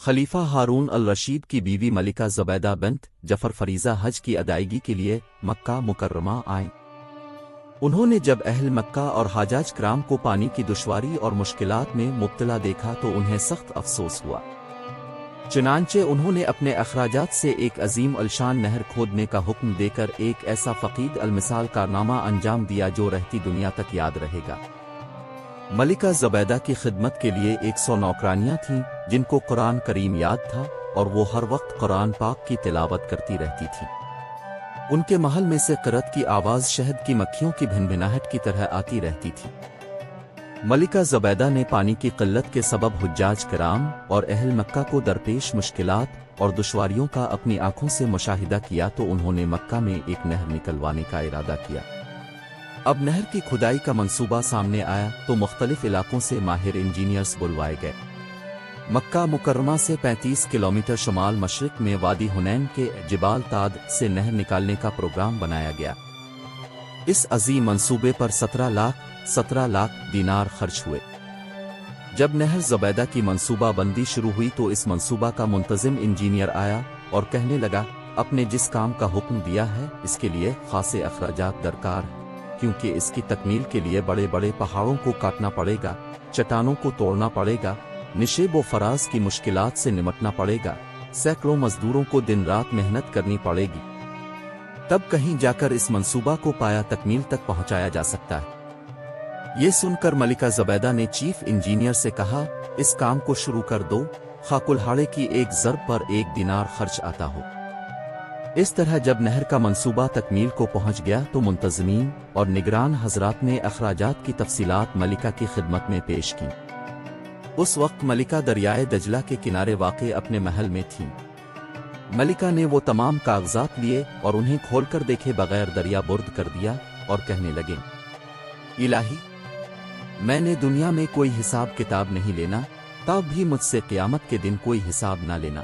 خلیفہ ہارون الرشید کی بیوی ملکہ زبیدہ بنت جعفر فریضہ حج کی ادائیگی کے لیے مکہ مکرمہ آئیں۔ انہوں نے جب اہل مکہ اور حاجاج کرام کو پانی کی دشواری اور مشکلات میں مبتلا دیکھا تو انہیں سخت افسوس ہوا۔ چنانچہ انہوں نے اپنے اخراجات سے ایک عظیم الشان نہر کھودنے کا حکم دے کر ایک ایسا فقید المثال کارنامہ انجام دیا جو رہتی دنیا تک یاد رہے گا۔ ملکہ زبیدہ کی خدمت کے لیے 100 نوکرانیاں تھیں جن کو قرآن کریم یاد تھا اور وہ ہر وقت قرآن پاک کی تلاوت کرتی رہتی تھیں۔ ان کے محل میں سے قرأت کی آواز شہد کی مکھیوں کی بھنبھناہٹ کی طرح آتی رہتی تھی۔ ملکہ زبیدہ نے پانی کی قلت کے سبب حجاج کرام اور اہل مکہ کو درپیش مشکلات اور دشواریوں کا اپنی آنکھوں سے مشاہدہ کیا تو انہوں نے مکہ میں ایک نہر نکلوانے کا ارادہ کیا۔ اب نہر کی کھدائی کا منصوبہ سامنے آیا تو مختلف علاقوں سے ماہر انجینئرز بلوائے گئے۔ مکہ مکرمہ سے 35 کلومیٹر شمال مشرق میں وادی حنین کے جبال تاد سے نہر نکالنے کا پروگرام بنایا گیا۔ اس عظیم منصوبے پر 17 لاکھ دینار خرچ ہوئے۔ جب نہر زبیدہ کی منصوبہ بندی شروع ہوئی تو اس منصوبہ کا منتظم انجینئر آیا اور کہنے لگا، اپنے جس کام کا حکم دیا ہے اس کے لیے خاصے اخراجات درکار ہیں، کیونکہ اس کی تکمیل کے لیے بڑے بڑے پہاڑوں کو کاٹنا پڑے گا، چٹانوں کو توڑنا پڑے گا، نشیب و فراز کی مشکلات سے نمٹنا پڑے گا، سینکڑوں مزدوروں کو دن رات محنت کرنی پڑے گی، تب کہیں جا کر اس منصوبہ کو پایا تکمیل تک پہنچایا جا سکتا ہے۔ یہ سن کر ملکہ زبیدہ نے چیف انجینئر سے کہا، اس کام کو شروع کر دو، خواہ کلہاڑے کی ایک ضرب پر 1 دینار خرچ آتا ہو۔ اس طرح جب نہر کا منصوبہ تکمیل کو پہنچ گیا تو منتظمین اور نگران حضرات نے اخراجات کی تفصیلات ملکہ کی خدمت میں پیش کی۔ اس وقت ملکہ دریائے دجلہ کے کنارے واقع اپنے محل میں تھیں۔ ملکہ نے وہ تمام کاغذات لیے اور انہیں کھول کر دیکھے بغیر دریا برد کر دیا اور کہنے لگے، الہی، میں نے دنیا میں کوئی حساب کتاب نہیں لینا، تب بھی مجھ سے قیامت کے دن کوئی حساب نہ لینا۔